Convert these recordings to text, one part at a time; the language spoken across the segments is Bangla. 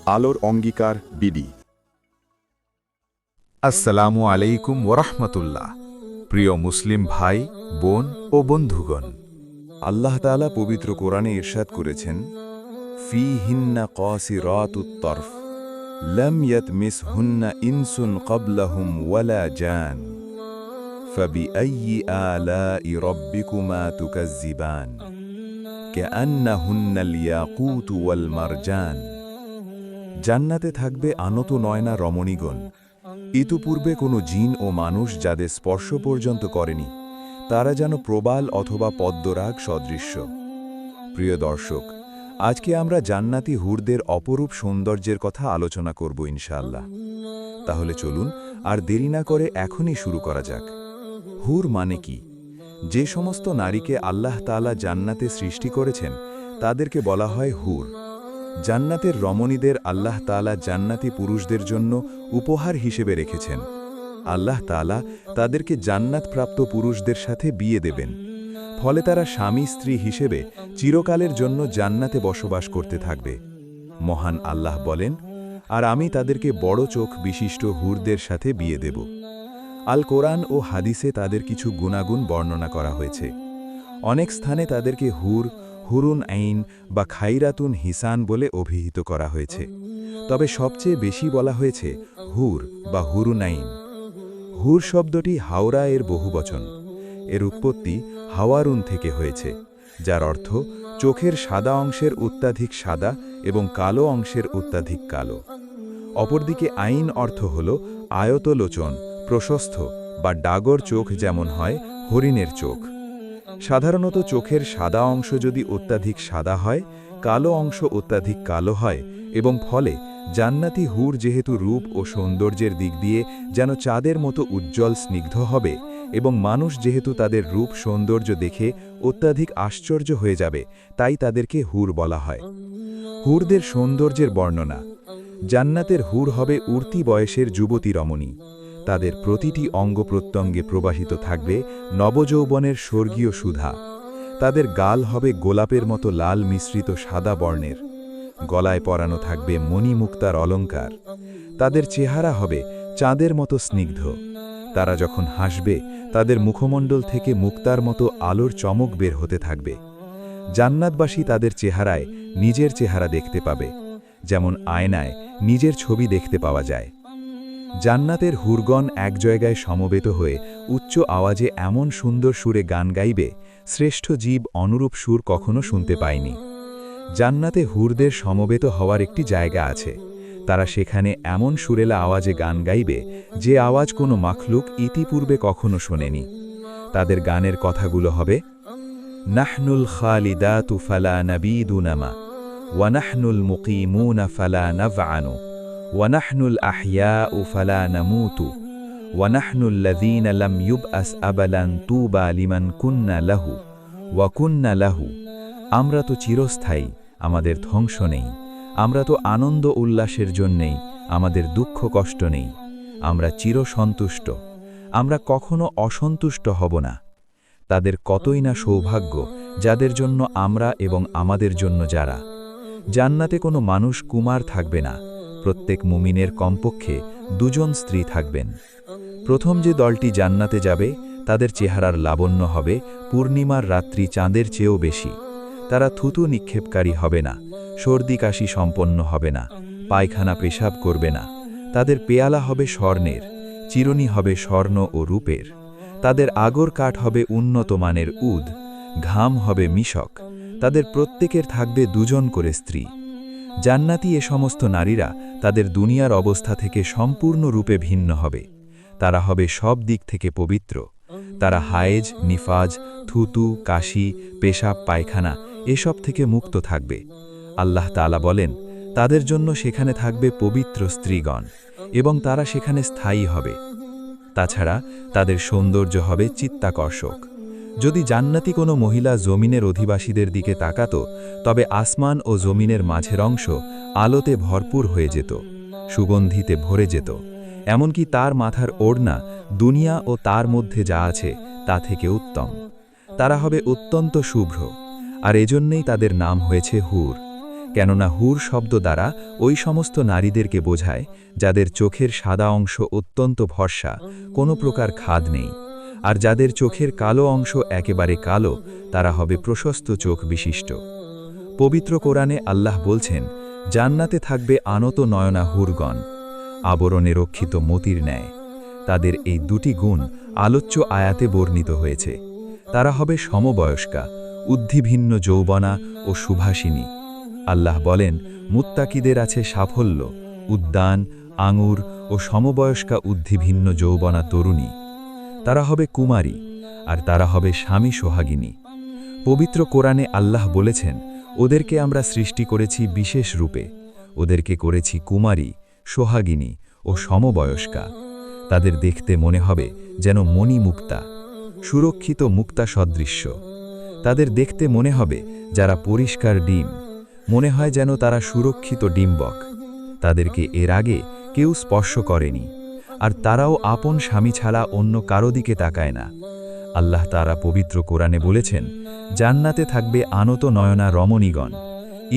আলোর অঙ্গীকার বিডি। আসসালামু আলাইকুম ওরহমতুল্লাহ। প্রিয় মুসলিম ভাই, বোন ও বন্ধুগণ, আল্লাহ তাআলা পবিত্র কোরআনে ইরশাদ করেছেন, ফীহিন্না কাসিরাতুত তরফ লাম ইয়াতমিসহুন্না ইনসুন ক্বাবলাহুম ওয়ালা জান ফাবিআইয়ি আলাই রাব্বিকুমা তুকাজ্জিবান কাআন্নাহুন্নাল ইয়াকুত ওয়াল মারজান। জান্নাতে থাকবে আনত নয়না রমণীগণ। ইতিপূর্বে কোনো জিন ও মানুষ যাদের স্পর্শ পর্যন্ত করেনি, তারা যেন প্রবাল অথবা পদ্মরাগ সদৃশ্য। প্রিয় দর্শক, আজকে আমরা জান্নাতি হুরদের অপরূপ সৌন্দর্যের কথা আলোচনা করব ইনশাআল্লাহ। তাহলে চলুন আর দেরি না করে এখনই শুরু করা যাক। হুর মানে কি? যে সমস্ত নারীকে আল্লাহ তাআলা জান্নাতে সৃষ্টি করেছেন তাদেরকে বলা হয় হুর। জান্নাতের রমণীদের আল্লাহ তাআলা জান্নাতি পুরুষদের জন্য উপহার হিসেবে রেখেছেন। আল্লাহ তাআলা তাদেরকে জান্নাতপ্রাপ্ত পুরুষদের সাথে বিয়ে দেবেন, ফলে তারা স্বামী স্ত্রী হিসেবে চিরকালের জন্য জান্নাতে বসবাস করতে থাকবে। মহান আল্লাহ বলেন, আর আমি তাদেরকে বড় চোখ বিশিষ্ট হুরদের সাথে বিয়ে দেব। আল কোরআন ও হাদিসে তাদের কিছু গুণাগুণ বর্ণনা করা হয়েছে। অনেক স্থানে তাদেরকে হুর, হুরুন আইন বা খাইরাতুন হিসান বলে অভিহিত করা হয়েছে। তবে সবচেয়ে বেশি বলা হয়েছে হুর বা হুরুন আইন। হুর শব্দটি হাওরা এর বহুবচন। এর উৎপত্তি হাওয়ারুন থেকে হয়েছে, যার অর্থ চোখের সাদা অংশের অত্যাধিক সাদা এবং কালো অংশের অত্যাধিক কালো। অপরদিকে আইন অর্থ হল আয়তলোচন, প্রশস্ত বা ডাগর চোখ, যেমন হয় হরিণের চোখ। সাধারণত চোখের সাদা অংশ যদি অত্যাধিক সাদা হয়, কালো অংশ অত্যাধিক কালো হয়, এবং ফলে জান্নাতি হুর যেহেতু রূপ ও সৌন্দর্যের দিক দিয়ে যেন চাঁদের মতো উজ্জ্বল স্নিগ্ধ হবে, এবং মানুষ যেহেতু তাদের রূপ সৌন্দর্য দেখে অত্যাধিক আশ্চর্য হয়ে যাবে, তাই তাদেরকে হুর বলা হয়। হুরদের সৌন্দর্যের বর্ণনা। জান্নাতের হুর হবে উঠতি বয়সের যুবতী রমণী। তাদের প্রতিটি অঙ্গ প্রত্যঙ্গে প্রবাহিত থাকবে নবযৌবনের স্বর্গীয় সুধা। তাদের গাল হবে গোলাপের মতো লাল মিশ্রিত সাদা বর্ণের। গলায় পরানো থাকবে মণিমুক্তার অলঙ্কার। তাদের চেহারা হবে চাঁদের মতো স্নিগ্ধ। তারা যখন হাসবে, তাদের মুখমণ্ডল থেকে মুক্তার মতো আলোর চমক বের হতে থাকবে। জান্নাতবাসী তাদের চেহারায় নিজের চেহারা দেখতে পাবে, যেমন আয়নায় নিজের ছবি দেখতে পাওয়া যায়। জান্নাতের হুরগণ এক জায়গায় সমবেত হয়ে উচ্চ আওয়াজে এমন সুন্দর সুরে গান গাইবে, শ্রেষ্ঠ জীব অনুরূপ সুর কখনো শুনতে পায়নি। জান্নাতে হুরদের সমবেত হওয়ার একটি জায়গা আছে। তারা সেখানে এমন সুরেলা আওয়াজে গান গাইবে, যে আওয়াজ কোনো মাখলুক ইতিপূর্বে কখনো শোনেনি। তাদের গানের কথাগুলো হবে, নাহনুল খালিদাতু ফালা নাবিদুনামা ওয়া নাহনুল মুকিমুনা ফালা নাফআনু ওয়ানাহনুল আহইয়াউ ফালা নামুতু ওয়ানাহনুল লাযীনা লাম ইউবআস আবালান তুবা লিমান কুন্না লাহু ওয়া কুন্না লাহু। আমরা তো চিরস্থায়ী, আমাদের ধ্বংস নেই। আমরা তো আনন্দ উল্লাসের জন্যেই, আমাদের দুঃখ কষ্ট নেই। আমরা চিরসন্তুষ্ট, আমরা কখনো অসন্তুষ্ট হব না। তাদের কতই না সৌভাগ্য, যাদের জন্য আমরা এবং আমাদের জন্য যারা। জান্নাতে কোনো মানুষ কুমার থাকবে না। প্রত্যেক মুমিনের কমপক্ষে দুজন স্ত্রী থাকবেন। প্রথম যে দলটি জান্নাতে যাবে, তাদের চেহারার লাবণ্য হবে পূর্ণিমার রাত্রি চাঁদের চেয়েও বেশি। তারা থুতু নিক্ষেপকারী হবে না, সর্দি কাশি সম্পন্ন হবে না, পায়খানা পেশাব করবে না। তাদের পেয়ালা হবে স্বর্ণের, চিরুনি হবে স্বর্ণ ও রূপের। তাদের আগর কাঠ হবে উন্নত মানের উদ, ঘাম হবে মিশক। তাদের প্রত্যেকের থাকবে দুজন করে স্ত্রী। জান্নাতি এ সমস্ত নারীরা তাদের দুনিয়ার অবস্থা থেকে সম্পূর্ণরূপে ভিন্ন হবে। তারা হবে সব দিক থেকে পবিত্র। তারা হায়েজ, নিফাজ, থুতু, কাশি, পেশাব, পায়খানা এসব থেকে মুক্ত থাকবে। আল্লাহ তাআলা বলেন, তাদের জন্য সেখানে থাকবে পবিত্র স্ত্রীগণ, এবং তারা সেখানে স্থায়ী হবে। তাছাড়া তাদের সৌন্দর্য হবে চিত্তাকর্ষক। যদি জান্নাতি কোনো মহিলা জমিনের অধিবাসীদের দিকে তাকাত, তবে আসমান ও জমিনের মাঝের অংশ আলোতে ভরপুর হয়ে যেত, সুগন্ধিতে ভরে যেত। এমনকি তার মাথার ওড়না দুনিয়া ও তার মধ্যে যা আছে তা থেকে উত্তম। তারা হবে অত্যন্ত শুভ্র, আর এজন্যই তাদের নাম হয়েছে হুর। কেননা হুর শব্দ দ্বারা ওই সমস্ত নারীদেরকে বোঝায় যাদের চোখের সাদা অংশ অত্যন্ত ফর্সা, কোনো প্রকার খাদ নেই, আর যাদের চোখের কালো অংশ একেবারে কালো, তারা হবে প্রশস্ত চোখ বিশিষ্ট। পবিত্র কোরআনে আল্লাহ বলছেন, জান্নাতে থাকবে আনত নয়না হুরগণ, আবরণে রক্ষিত মতির ন্যায়। তাদের এই দুটি গুণ আলোচ্য আয়াতে বর্ণিত হয়েছে। তারা হবে সমবয়স্কা, উদ্ভিন্ন যৌবনা ও সুভাষিনী। আল্লাহ বলেন, মুত্তাকিদের আছে সাফল্য, উদ্যান, আঙুর ও সমবয়স্কা উদ্ভিন্ন যৌবনা তরুণী। তারা হবে কুমারী, আর তারা হবে স্বামী সোহাগিনী। পবিত্র কোরআনে আল্লাহ বলেছেন, ওদেরকে আমরা সৃষ্টি করেছি বিশেষ রূপে, ওদেরকে করেছি কুমারী, সোহাগিনী ও সমবয়স্কা। তাদের দেখতে মনে হবে যেন মণি মুক্তা, সুরক্ষিত মুক্তা সদৃশ্য। তাদের দেখতে মনে হবে যারা পরিষ্কার ডিম, মনে হয় যেন তারা সুরক্ষিত ডিম্বক। তাদেরকে এর আগে কেউ স্পর্শ করেনি, আর তারাও আপন স্বামী ছাড়া অন্য কারো দিকে তাকায় না। আল্লাহ তাআলা পবিত্র কোরআনে বলেছেন, জান্নাতে থাকবে আনত নয়না রমণীগণ,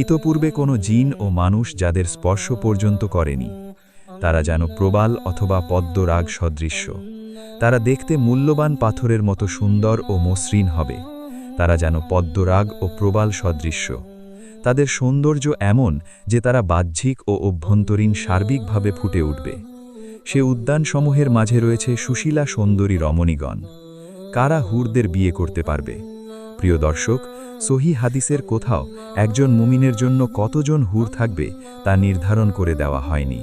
ইতপূর্বে কোনো জিন ও মানুষ যাদের স্পর্শ পর্যন্ত করেনি। তারা যেন প্রবাল অথবা পদ্মরাগ সদৃশ্য। তারা দেখতে মূল্যবান পাথরের মতো সুন্দর ও মসৃণ হবে। তারা যেন পদ্মরাগ ও প্রবাল সদৃশ্য। তাদের সৌন্দর্য এমন যে তারা বাহ্যিক ও অভ্যন্তরীণ সার্বিকভাবে ফুটে উঠবে। সে উদ্যানসমূহের মাঝে রয়েছে সুশীলা সুন্দরী রমণীগণ। কারা হুরদের বিয়ে করতে পারবে? প্রিয় দর্শক, সহি হাদিসের কোথাও একজন মুমিনের জন্য কতজন হুর থাকবে তা নির্ধারণ করে দেওয়া হয়নি।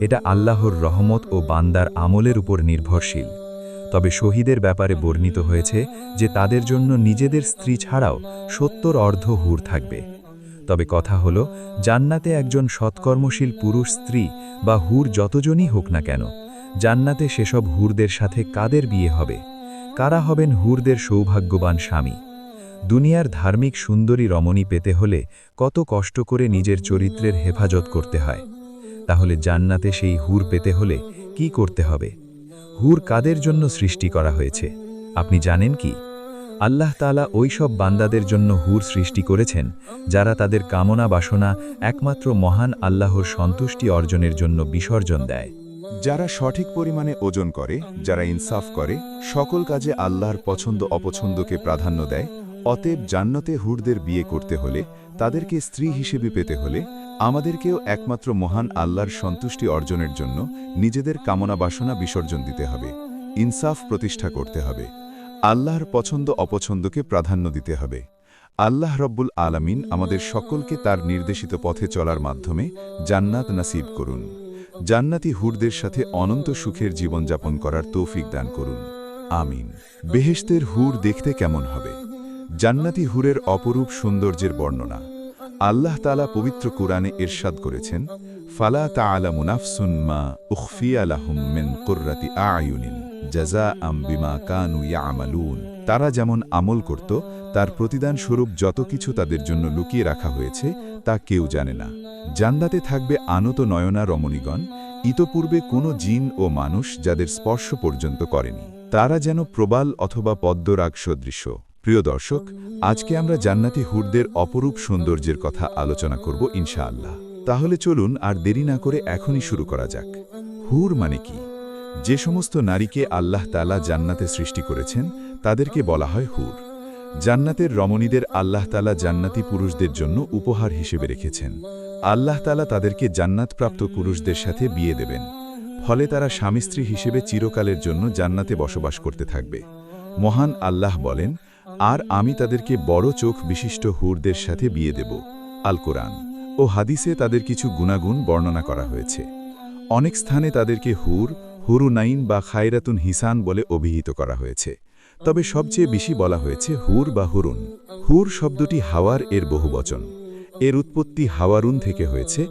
এটা আল্লাহর রহমত ও বান্দার আমলের উপর নির্ভরশীল। তবে শহীদের ব্যাপারে বর্ণিত হয়েছে যে তাদের জন্য নিজেদের স্ত্রী ছাড়াও 70 অর্ধ হুর থাকবে। তবে কথা হল, জান্নাতে একজন সৎকর্মশীল পুরুষ স্ত্রী বা হুর যতজনই হোক না কেন, জান্নাতে সেসব হুরদের সাথে কাদের বিয়ে হবে? কারা হবেন হুরদের সৌভাগ্যবান স্বামী? দুনিয়ার ধার্মিক সুন্দরী রমণী পেতে হলে কত কষ্ট করে নিজের চরিত্রের হেফাজত করতে হয়। তাহলে জান্নাতে সেই হুর পেতে হলে কি করতে হবে? হুর কাদের জন্য সৃষ্টি করা হয়েছে আপনি জানেন কি? আল্লাহ তাআলা ওই সব বান্দাদের জন্য হুর সৃষ্টি করেছেন যারা তাদের কামনা বাসনা একমাত্র মহান আল্লাহর সন্তুষ্টি অর্জনের জন্য বিসর্জন দেয়। যারা সঠিক পরিমাণে ওজন করে, যারা ইনসাফ করে, সকল কাজে আল্লাহর পছন্দ অপছন্দকে প্রাধান্য দেয়। অতএব জান্নাতে হুরদের বিয়ে করতে হলে, তাদেরকে স্ত্রী হিসেবে পেতে হলে, আমাদেরকেও একমাত্র মহান আল্লাহর সন্তুষ্টি অর্জনের জন্য নিজেদের কামনা বাসনা বিসর্জন দিতে হবে, ইনসাফ প্রতিষ্ঠা করতে হবে, আল্লাহর পছন্দ অপছন্দকে প্রাধান্য দিতে হবে। আল্লাহ রব্বুল আলামিন আমাদের সকলকে তার নির্দেশিত পথে চলার মাধ্যমে জান্নাত নসিব করুন। জান্নাতি হুরদের সাথে অনন্ত সুখের জীবনযাপন করার তৌফিক দান করুন, আমিন। বেহেশতের হুর দেখতে কেমন হবে? জান্নাতি হুরের অপরূপ সৌন্দর্যের বর্ণনা আল্লাহ তাআলা পবিত্র কুরআনে ইরশাদ করেছেন, ফালা তা'লামু নাফসুন মা উখফিয়া লাহুম মিন কুররাতি আ'য়ুনিন জাযাআম বিমা কানু ইয়া'মালুন। তারা যেমন আমল করত তার প্রতিদান স্বরূপ যত কিছু তাদের জন্য লুকিয়ে রাখা হয়েছে তা কেউ জানে না। জান্নাতে থাকবে আনত নয়না রমণীগণ, ইতপূর্বে কোনো জিন ও মানুষ যাদের স্পর্শ পর্যন্ত করেনি। তারা যেন প্রবাল অথবা পদ্মরাগ সদৃশ্য। প্রিয় দর্শক, আজকে আমরা জান্নাতি হুরদের অপরূপ সৌন্দর্যের কথা আলোচনা করব ইনশাআল্লাহ। তাহলে চলুন আর দেরি না করে এখনই শুরু করা যাক। হুর মানে কি? যে সমস্ত নারীকে আল্লাহ তাআলা জান্নাতে সৃষ্টি করেছেন তাদেরকে বলা হয় হুর। জান্নাতের রমণীদের আল্লাহ তাআলা জান্নাতি পুরুষদের জন্য উপহার হিসেবে রেখেছেন। আল্লাহ তাআলা তাদেরকে জান্নাতপ্রাপ্ত পুরুষদের সাথে বিয়ে দেবেন, ফলে তারা স্বামী স্ত্রী হিসেবে চিরকালের জন্য জান্নাতে বসবাস করতে থাকবে। মহান আল্লাহ বলেন, আর আমি তাদেরকে বড় চোখ বিশিষ্ট হুরদের সাথে বিয়ে দেব। আল কোরআন ও হাদিসে তাদের কিছু গুণাগুণ বর্ণনা করা হয়েছে। অনেক স্থানে তাদেরকে হুর, হুরুনাইন বা খায়রাতুন হিসান বলে অভিহিত করা হয়েছে। তবে সবচেয়ে বেশি বলা হয়েছে হুর বা হুরুন। হুর শব্দটি হাওয়ার এর বহুবচন। এর উৎপত্তি হাওয়ারুন থেকে হয়েছে,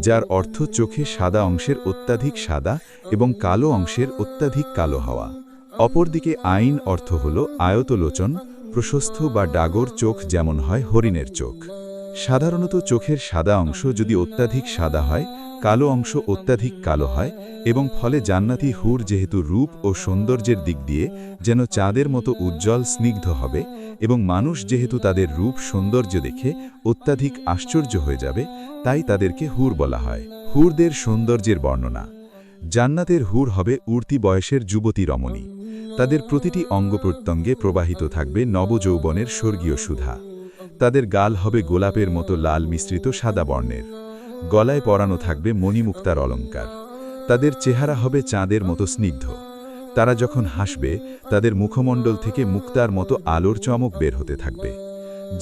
যার অর্থ চোখে সাদা অংশের অত্যাধিক সাদা এবং কালো অংশের অত্যাধিক কালো হওয়া। অপরদিকে আইন অর্থ হল আয়তলোচন, প্রশস্ত বা ডাগর চোখ, যেমন হয় হরিণের চোখ। সাধারণত চোখের সাদা অংশ যদি অত্যাধিক সাদা হয়, কালো অংশ অত্যাধিক কালো হয়, এবং ফলে জান্নাতি হুর যেহেতু রূপ ও সৌন্দর্যের দিক দিয়ে যেন চাঁদের মতো উজ্জ্বল স্নিগ্ধ হবে, এবং মানুষ যেহেতু তাদের রূপ সৌন্দর্য দেখে অত্যাধিক আশ্চর্য হয়ে যাবে, তাই তাদেরকে হুর বলা হয়। হুরদের সৌন্দর্যের বর্ণনা। জান্নাতের হুর হবে উঠতি বয়সের যুবতী রমণী। তাদের প্রতিটি অঙ্গপ্রত্যঙ্গে প্রবাহিত থাকবে নবযৌবনের স্বর্গীয় সুধা। তাদের গাল হবে গোলাপের মতো লাল মিশ্রিত সাদা বর্ণের। গলায় পরানো থাকবে মণিমুক্তার অলঙ্কার। তাদের চেহারা হবে চাঁদের মতো স্নিগ্ধ। তারা যখন হাসবে, তাদের মুখমণ্ডল থেকে মুক্তার মতো আলোর চমক বের হতে থাকবে।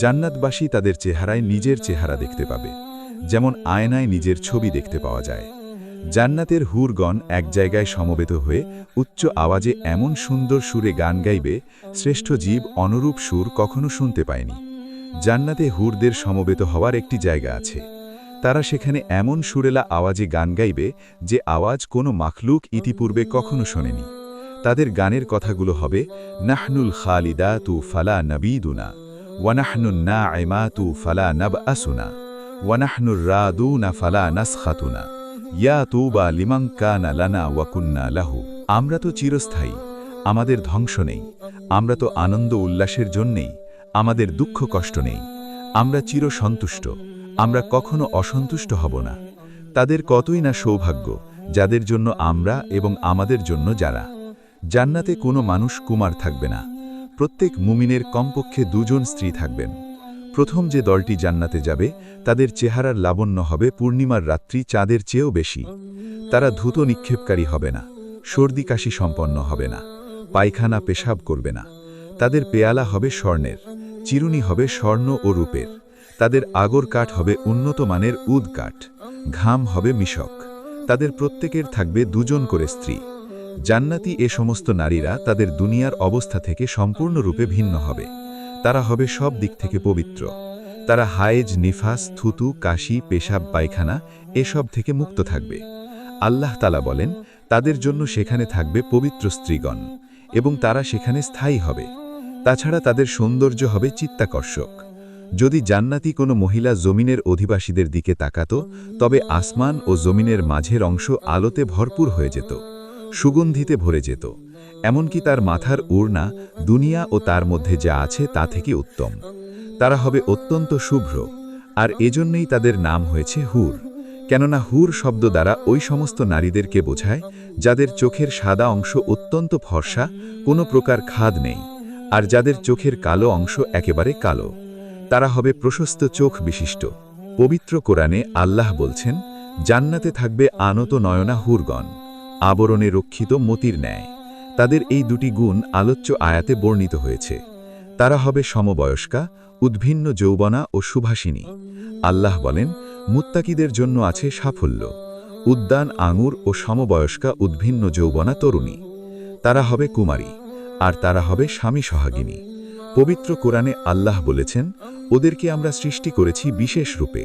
জান্নাতবাসী তাদের চেহারায় নিজের চেহারা দেখতে পাবে, যেমন আয়নায় নিজের ছবি দেখতে পাওয়া যায়। জান্নাতের হুরগণ এক জায়গায় সমবেত হয়ে উচ্চ আওয়াজে এমন সুন্দর সুরে গান গাইবে, শ্রেষ্ঠ জীব অনুরূপ সুর কখনো শুনতে পায়নি। জান্নাতে হুরদের সমবেত হওয়ার একটি জায়গা আছে। তারা সেখানে এমন সুরেলা আওয়াজে গান গাইবে, যে আওয়াজ কোনো মাখলুক ইতিপূর্বে কখনো শোনেনি। তাদের গানের কথাগুলো হবে, নাহনুল খালিদাতু ফালা নবীদুনা, ওয়ানাহনুন নাঈমাতু ফালা নাবআসুনা, ওয়ানাহনুর রাদুনা ফালা নাসখাতুনা, ইয়া তুবা লিমান কানা লানা ওয়া কুন্না লাহু। আমরা তো চিরস্থায়ী, আমাদের ধ্বংস নেই। আমরা তো আনন্দ উল্লাসের জন্যেই, আমাদের দুঃখ কষ্ট নেই। আমরা চির সন্তুষ্ট, আমরা কখনো অসন্তুষ্ট হব না। তাদের কতই না সৌভাগ্য, যাদের জন্য আমরা এবং আমাদের জন্য যারা। জান্নাতে কোনো মানুষ কুমার থাকবে না। প্রত্যেক মুমিনের কমপক্ষে 2 জন স্ত্রী থাকবেন। প্রথম যে দলটি জান্নাতে যাবে, তাদের চেহারার লাবণ্য হবে পূর্ণিমার রাত্রি চাঁদের চেয়েও বেশি। তারা ধূত নিক্ষেপকারী হবে না, সর্দি কাশি সম্পন্ন হবে না, পায়খানা পেশাব করবে না। তাদের পেয়ালা হবে স্বর্ণের, চিরুনি হবে স্বর্ণ ও রূপের। তাদের আগর কাঠ হবে উন্নত মানের উদ কাঠ, ঘাম হবে মিশক। তাদের প্রত্যেকের থাকবে 2 জন করে স্ত্রী। জান্নাতি এ সমস্ত নারীরা তাদের দুনিয়ার অবস্থা থেকে সম্পূর্ণরূপে ভিন্ন হবে। তারা হবে সব দিক থেকে পবিত্র। তারা হায়েজ, নিফাস, থুতু, কাশি, পেশাব, পায়খানা এসব থেকে মুক্ত থাকবে। আল্লাহ তাআলা বলেন, তাদের জন্য সেখানে থাকবে পবিত্র স্ত্রীগণ এবং তারা সেখানে স্থায়ী হবে। তাছাড়া তাদের সৌন্দর্য হবে চিত্তাকর্ষক। যদি জান্নাতি কোনো মহিলা জমিনের অধিবাসীদের দিকে তাকাত, তবে আসমান ও জমিনের মাঝের অংশ আলোতে ভরপুর হয়ে যেত, সুগন্ধিতে ভরে যেত। এমনকি তার মাথার ওড়না দুনিয়া ও তার মধ্যে যা আছে তা থেকে উত্তম। তারা হবে অত্যন্ত শুভ্র, আর এজন্যই তাদের নাম হয়েছে হুর। কেননা হুর শব্দ দ্বারা ওই সমস্ত নারীদেরকে বোঝায়, যাদের চোখের সাদা অংশ অত্যন্ত ফর্সা, কোনো প্রকার খাদ নেই, আর যাদের চোখের কালো অংশ একেবারে কালো। তারা হবে প্রশস্ত চোখ বিশিষ্ট। পবিত্র কোরআনে আল্লাহ বলছেন, জান্নাতে থাকবে আনত নয়না হুরগণ, আবরণে রক্ষিত মতির ন্যায়। তাদের এই 2টি গুণ আলোচ্য আয়াতে বর্ণিত হয়েছে। তারা হবে সমবয়স্কা, উদ্ভিন্ন যৌবনা ও সুভাষিনী। আল্লাহ বলেন, মুত্তাকিদের জন্য আছে সাফল্য, উদ্যান আঙুর ও সমবয়স্কা উদ্ভিন্ন যৌবনা তরুণী। তারা হবে কুমারী, আর তারা হবে স্বামী সোহাগিনী। পবিত্র কোরআনে আল্লাহ বলেছেন, ওদেরকে আমরা সৃষ্টি করেছি বিশেষ রূপে।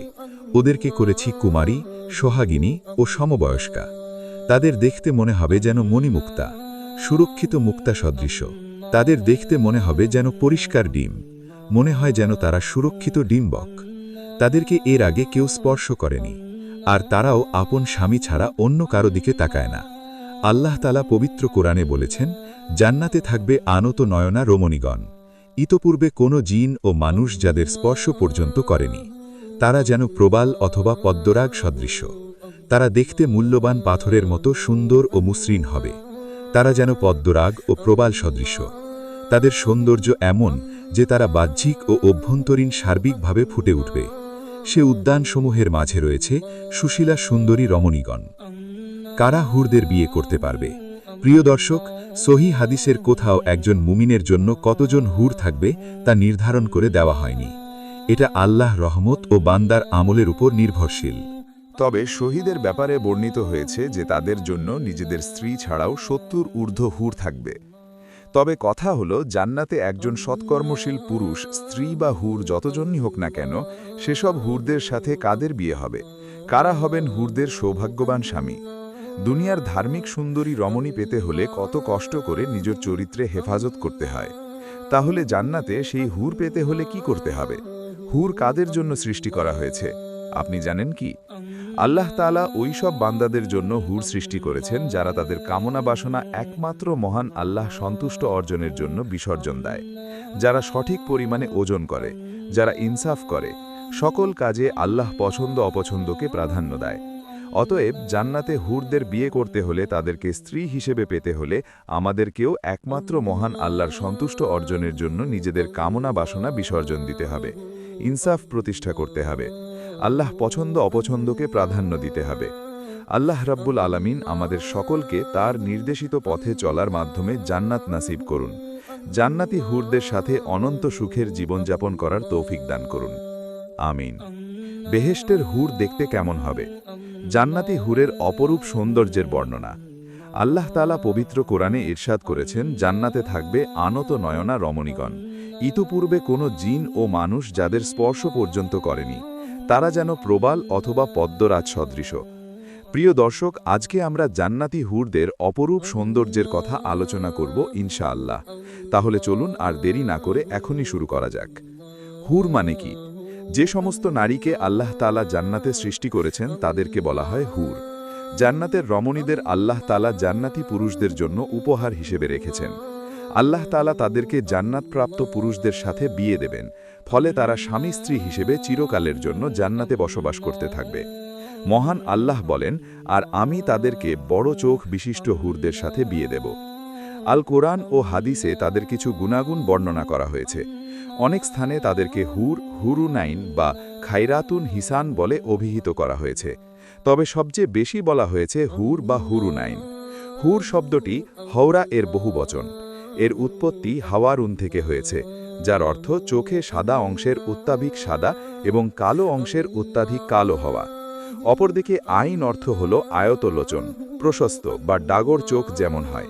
ওদেরকে করেছি কুমারী, সোহাগিনী ও সমবয়স্কা। তাদের দেখতে মনে হবে যেন মণিমুক্তা, সুরক্ষিত মুক্তা সদৃশ। তাদের দেখতে মনে হবে যেন পরিষ্কার ডিম, মনে হয় যেন তারা সুরক্ষিত ডিম্বক। তাদেরকে এর আগে কেউ স্পর্শ করেনি, আর তারাও আপন স্বামী ছাড়া অন্য কারো দিকে তাকায় না। আল্লাহ তাআলা পবিত্র কোরআনে বলেছেন, জান্নাতে থাকবে আনত নয়না রমণীগণ, ইতপূর্বে কোনো জিন ও মানুষ যাদের স্পর্শ পর্যন্ত করেনি। তারা যেন প্রবাল অথবা পদ্মরাগ সদৃশ্য। তারা দেখতে মূল্যবান পাথরের মতো সুন্দর ও মসৃণ হবে। তারা যেন পদ্মরাগ ও প্রবাল সদৃশ্য। তাদের সৌন্দর্য এমন যে তারা বাহ্যিক ও অভ্যন্তরীণ সার্বিকভাবে ফুটে উঠবে। সে উদ্যানসমূহের মাঝে রয়েছে সুশীলা সুন্দরী রমণীগণ। কারা হুরদের বিয়ে করতে পারবে? প্রিয় দর্শক, সহিহ হাদিসের কোথাও একজন মুমিনের জন্য কতজন হুর থাকবে তা নির্ধারণ করে দেওয়া হয়নি। এটা আল্লাহ রহমত ও বান্দার আমলের উপর নির্ভরশীল। তবে শহীদের ব্যাপারে বর্ণিত হয়েছে যে তাদের জন্য নিজেদের স্ত্রী ছাড়াও 70 ঊর্ধ্ব হুর থাকবে। তবে কথা হলো, জান্নাতে একজন সৎকর্মশীল পুরুষ স্ত্রী বা হুর যতজনই হোক না কেন, সেসব হুরদের সাথে কাদের বিয়ে হবে? কারা হবেন হুরদের সৌভাগ্যবান স্বামী? দুনিয়ার ধার্মিক সুন্দরী রমণী পেতে হলে কত কষ্ট করে নিজের চরিত্রে হেফাজত করতে হয়। তাহলে জান্নাতে সেই হুর পেতে হলে কি করতে হবে? হুর কাদের জন্য সৃষ্টি করা হয়েছে আপনি জানেন কি? আল্লাহ তাআলা ওই সব বান্দাদের জন্য হুর সৃষ্টি করেছেন যারা তাদের কামনা বাসনা একমাত্র মহান আল্লাহ সন্তুষ্ট অর্জনের জন্য বিসর্জন দেয়। যারা সঠিক পরিমাণে ওজন করে, যারা ইনসাফ করে, সকল কাজে আল্লাহ পছন্দ অপছন্দকে প্রাধান্য দেয়। অতএব জান্নাতে হুরদের বিয়ে করতে হলে, তাদেরকে স্ত্রী হিসেবে পেতে হলে আমাদেরকেও একমাত্র মহান আল্লাহর সন্তুষ্ট অর্জনের জন্য নিজেদের কামনা বাসনা বিসর্জন দিতে হবে, ইনসাফ প্রতিষ্ঠা করতে হবে, আল্লাহ পছন্দ অপছন্দকে প্রাধান্য দিতে হবে। আল্লাহ রাব্বুল আলামিন আমাদের সকলকে তার নির্দেশিত পথে চলার মাধ্যমে জান্নাত নাসিব করুন। জান্নাতি হুরদের সাথে অনন্ত সুখের জীবনযাপন করার তৌফিক দান করুন। আমিন। বেহেশতের হুর দেখতে কেমন হবে? জান্নাতি হুরের অপরূপ সৌন্দর্যের বর্ণনা। আল্লাহ তাআলা পবিত্র কোরআনে ইরশাদ করেছেন, জান্নাতে থাকবে আনত নয়না রমণীগণ। ইতোপূর্বে কোনো জিন ও মানুষ যাদের স্পর্শ পর্যন্ত করেনি, তারা যেন প্রবাল অথবা পদ্মরাজ সদৃশ। প্রিয় দর্শক, আজকে আমরা জান্নাতি হুরদের অপরূপ সৌন্দর্যের কথা আলোচনা করব ইনশাআল্লাহ। তাহলে চলুন আর দেরি না করে এখনই শুরু করা যাক। হুর মানে কি? যে সমস্ত নারীকে আল্লাহ তাআলা জান্নাতে সৃষ্টি করেছেন তাদেরকে বলা হয় হুর। জান্নাতের রমণীদের আল্লাহ তাআলা জান্নাতি পুরুষদের জন্য উপহার হিসেবে রেখেছেন। আল্লাহ তাআলা তাদেরকে জান্নাতপ্রাপ্ত পুরুষদের সাথে বিয়ে দেবেন, ফলে তারা স্বামী স্ত্রী হিসেবে চিরকালের জন্য জান্নাতে বসবাস করতে থাকবে। মহান আল্লাহ বলেন, আর আমি তাদেরকে বড় চোখ বিশিষ্ট হুরদের সাথে বিয়ে দেব। আল কোরআন ও হাদিসে তাদের কিছু গুণাগুণ বর্ণনা করা হয়েছে। অনেক স্থানে তাদেরকে হুর, হুরুনাইন বা খাইরাতুন হিসান বলে অভিহিত করা হয়েছে। তবে সবচেয়ে বেশি বলা হয়েছে হুর বা হুরুনাইন। হুর শব্দটি হওরা এর বহুবচন। এর উৎপত্তি হাওয়ারুন থেকে হয়েছে, যার অর্থ চোখে সাদা অংশের অত্যাধিক সাদা এবং কালো অংশের অত্যাধিক কালো হওয়া। অপরদিকে আইন অর্থ হল আয়তলোচন, প্রশস্ত বা ডাগর চোখ যেমন হয়।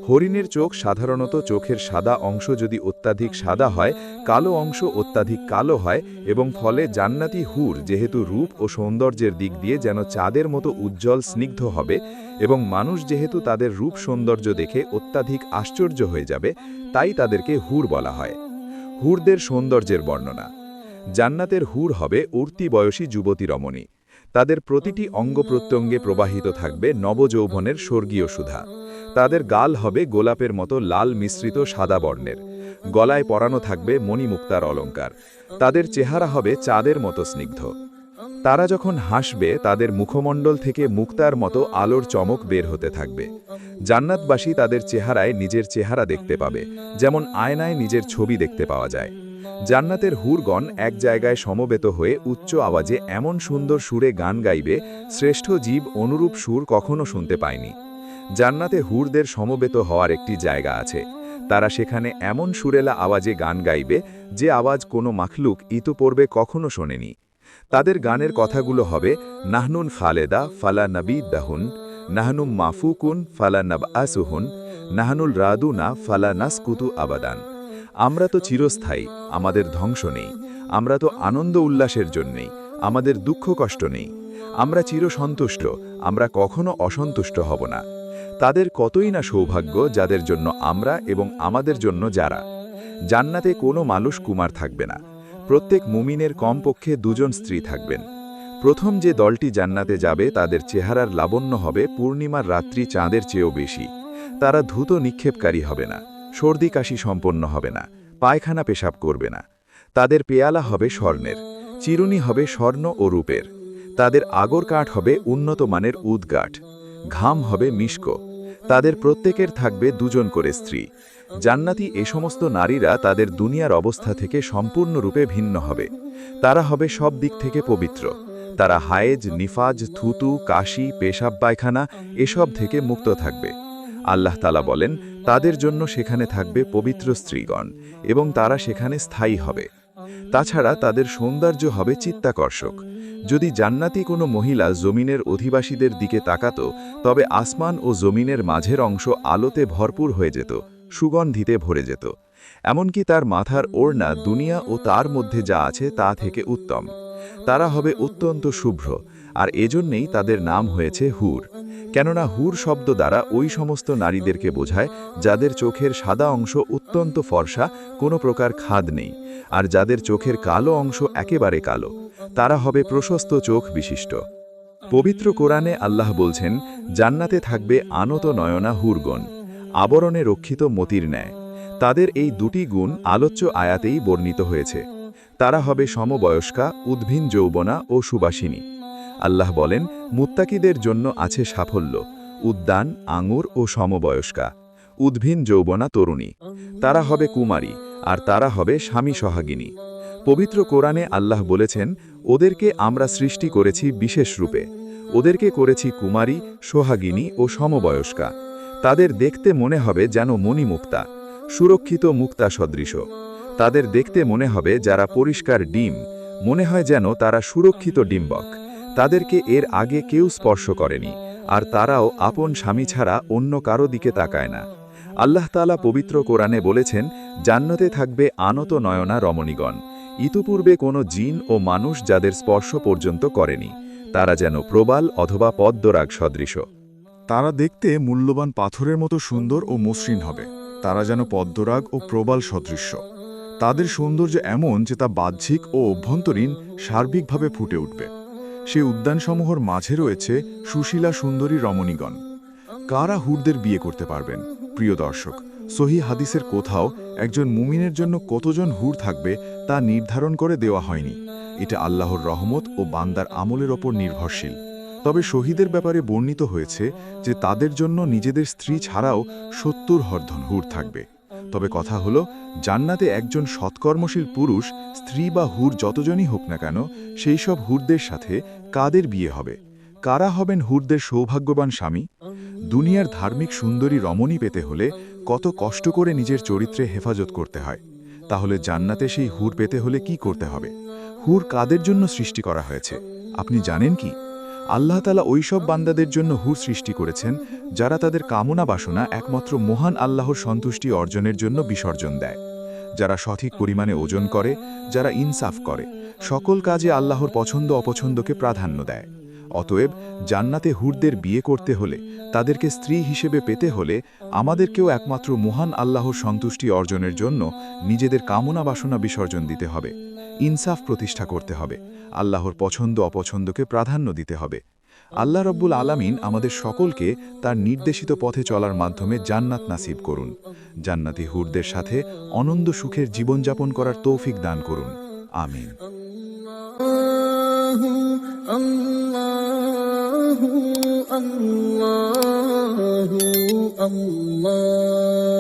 হরিণের চোখ সাধারণত চোখের সাদা অংশ যদি অত্যাধিক সাদা হয়, কালো অংশ অত্যাধিক কালো হয়, এবং ফলে জান্নাতি হুর যেহেতু রূপ ও সৌন্দর্যের দিক দিয়ে যেন চাঁদের মতো উজ্জ্বল স্নিগ্ধ হবে, এবং মানুষ যেহেতু তাদের রূপ সৌন্দর্য দেখে অত্যাধিক আশ্চর্য হয়ে যাবে, তাই তাদেরকে হুর বলা হয়। হুরদের সৌন্দর্যের বর্ণনা। জান্নাতের হুর হবে উঠতি বয়সী যুবতী রমণী। তাদের প্রতিটি অঙ্গ প্রত্যঙ্গে প্রবাহিত থাকবে নবযৌবনের স্বর্গীয় সুধা। তাদের গাল হবে গোলাপের মতো লাল মিশ্রিত সাদা বর্ণের। গলায় পরানো থাকবে মণিমুক্তার অলঙ্কার। তাদের চেহারা হবে চাঁদের মতো স্নিগ্ধ। তারা যখন হাসবে, তাদের মুখমণ্ডল থেকে মুক্তার মতো আলোর চমক বের হতে থাকবে। জান্নাতবাসী তাদের চেহারায় নিজের চেহারা দেখতে পাবে, যেমন আয়নায় নিজের ছবি দেখতে পাওয়া যায়। জান্নাতের হুরগণ এক জায়গায় সমবেত হয়ে উচ্চ আওয়াজে এমন সুন্দর সুরে গান গাইবে, শ্রেষ্ঠ জীব অনুরূপ সুর কখনো শুনতে পায়নি। জান্নাতে হুরদের সমবেত হওয়ার একটি জায়গা আছে। তারা সেখানে এমন সুরেলা আওয়াজে গান গাইবে, যে আওয়াজ কোনো মাখলুক ইতোপূর্বে কখনো শোনেনি। তাদের গানের কথাগুলো হবে, নাহনুন খালেদা ফালা নবীদাহুন, নাহনুম মাফুকুন ফালা নবআসুহুন, নাহনুল রাদুনা ফালা নাসকুতু আবাদান। আমরা তো চিরস্থায়ী, আমাদের ধ্বংস নেই। আমরা তো আনন্দ উল্লাসের জন্যেই, আমাদের দুঃখ কষ্ট নেই। আমরা চিরসন্তুষ্ট, আমরা কখনো অসন্তুষ্ট হব না। তাদের কতই না সৌভাগ্য যাদের জন্য আমরা এবং আমাদের জন্য যারা। জান্নাতে কোনো মানুষ কুমার থাকবে না। প্রত্যেক মুমিনের কমপক্ষে দুজন স্ত্রী থাকবেন। প্রথম যে দলটি জান্নাতে যাবে, তাদের চেহারার লাবণ্য হবে পূর্ণিমার রাত্রি চাঁদের চেয়েও বেশি। তারা ধূত নিক্ষেপকারী হবে না, সর্দি কাশি সম্পন্ন হবে না, পায়খানা পেশাব করবে না। তাদের পেয়ালা হবে স্বর্ণের, চিরুনি হবে স্বর্ণ ও রূপের। তাদের আগর কাঠ হবে উন্নত মানের উদগাঠ, ঘাম হবে মিষ্ক। তাদের প্রত্যেকের থাকবে দুজন করে স্ত্রী। জান্নাতি এ সমস্ত নারীরা তাদের দুনিয়ার অবস্থা থেকে সম্পূর্ণরূপে ভিন্ন হবে। তারা হবে সব দিক থেকে পবিত্র। তারা হায়েজ, নিফাজ, থুতু, কাশি, পেশাব পায়খানা এসব থেকে মুক্ত থাকবে। আল্লাহ তাআলা বলেন, তাদের জন্য সেখানে থাকবে পবিত্র স্ত্রীগণ, এবং তারা সেখানে স্থায়ী হবে। তাছাড়া তাদের সৌন্দর্য হবে চিত্তাকর্ষক। যদি জান্নাতি কোনো মহিলা জমিনের অধিবাসীদের দিকে তাকাত, তবে আসমান ও জমিনের মাঝের অংশ আলোতে ভরপুর হয়ে যেত, সুগন্ধিতে ভরে যেত। এমনকি তার মাথার ওড়না দুনিয়া ও তার মধ্যে যা আছে তা থেকে উত্তম। তারা হবে অত্যন্ত শুভ্র, আর এজন্যেই তাদের নাম হয়েছে হুর। কেননা হুর শব্দ দ্বারা ওই সমস্ত নারীদেরকে বোঝায় যাদের চোখের সাদা অংশ অত্যন্ত ফর্সা, কোনো প্রকার খাদ নেই, আর যাদের চোখের কালো অংশ একেবারে কালো। তারা হবে প্রশস্ত চোখ বিশিষ্ট। পবিত্র কোরআনে আল্লাহ বলছেন, জান্নাতে থাকবে আনত নয়না হুরগণ, আবরণে রক্ষিত মতির ন্যায়। তাদের এই দুটি গুণ আলোচ্য আয়াতেই বর্ণিত হয়েছে। তারা হবে সমবয়স্কা, উদ্ভিন যৌবনা ও সুবাসিনী। আল্লাহ বলেন, মুত্তাকিদের জন্য আছে সাফল্য, উদ্যান, আঙুর ও সমবয়স্কা, উদ্ভিন যৌবনা তরুণী। তারা হবে কুমারী, আর তারা হবে স্বামী সোহাগিনী। পবিত্র কোরআনে আল্লাহ বলেছেন, ওদেরকে আমরা সৃষ্টি করেছি বিশেষ রূপে, ওদেরকে করেছি কুমারী, সোহাগিনী ও সমবয়স্কা। তাদের দেখতে মনে হবে যেন মণিমুক্তা, সুরক্ষিত মুক্তা সদৃশ। তাদের দেখতে মনে হবে যারা পরিষ্কার ডিম, মনে হয় যেন তারা সুরক্ষিত ডিম্বক। তাদেরকে এর আগে কেউ স্পর্শ করেনি, আর তারাও আপন স্বামী ছাড়া অন্য কারো দিকে তাকায় না। আল্লাহ তাআলা পবিত্র কোরআনে বলেছেন, জান্নাতে থাকবে আনত নয়না রমণীগণ, ইতিপূর্বে কোনো জিন ও মানুষ যাদের স্পর্শ পর্যন্ত করেনি। তারা যেন প্রবাল অথবা পদ্মরাগ সদৃশ। তারা দেখতে মূল্যবান পাথরের মতো সুন্দর ও মসৃণ হবে। তারা যেন পদ্মরাগ ও প্রবাল সদৃশ্য। তাদের সৌন্দর্য এমন যে তা বাহ্যিক ও অভ্যন্তরীণ সার্বিকভাবে ফুটে উঠবে। সেই উদ্যানসমূহর মাঝে রয়েছে সুশীলা সুন্দরী রমণীগণ। কারা হুরদের বিয়ে করতে পারবেন? প্রিয় দর্শক, সহি হাদিসের কোথাও একজন মুমিনের জন্য কতজন হুর থাকবে তা নির্ধারণ করে দেওয়া হয়নি। এটা আল্লাহর রহমত ও বান্দার আমলের ওপর নির্ভরশীল। তবে শহীদের ব্যাপারে বর্ণিত হয়েছে যে তাদের জন্য নিজেদের স্ত্রী ছাড়াও 70 হরধন হুর থাকবে। তবে কথা হলো, জান্নাতে একজন সৎকর্মশীল পুরুষ, স্ত্রী বা হুর যতজনই হোক না কেন, সেই সব হুরদের সাথে কাদের বিয়ে হবে? কারা হবেন হুরদের সৌভাগ্যবান স্বামী? দুনিয়ার ধার্মিক সুন্দরী রমণী পেতে হলে কত কষ্ট করে নিজের চরিত্রে হেফাজত করতে হয়। তাহলে জান্নাতে সেই হুর পেতে হলে কি করতে হবে? হুর কাদের জন্য সৃষ্টি করা হয়েছে আপনি জানেন কি? আল্লাহ তাআলা ওই সব বান্দাদের জন্য হুর সৃষ্টি করেছেন যারা তাদের কামনা বাসনা একমাত্র মহান আল্লাহর সন্তুষ্টি অর্জনের জন্য বিসর্জন দেয়, যারা সঠিক পরিমাণে ওজন করে, যারা ইনসাফ করে, সকল কাজে আল্লাহর পছন্দ অপছন্দকে প্রাধান্য দেয়। অতএব জান্নাতে হুরদের বিয়ে করতে হলে, তাদেরকে স্ত্রী হিসেবে পেতে হলে আমাদেরকেও একমাত্র মহান আল্লাহর সন্তুষ্টি অর্জনের জন্য নিজেদের কামনা বাসনা বিসর্জন দিতে হবে, ইনসাফ প্রতিষ্ঠা করতে হবে, আল্লাহর পছন্দ অপছন্দকে প্রাধান্য দিতে হবে। আল্লাহ রব্বুল আলামিন আমাদের সকলকে তার নির্দেশিত পথে চলার মাধ্যমে জান্নাত নাসিব করুন। জান্নাতি হুরদের সাথে অনন্দ সুখের জীবনযাপন করার তৌফিক দান করুন। আমিন। Allah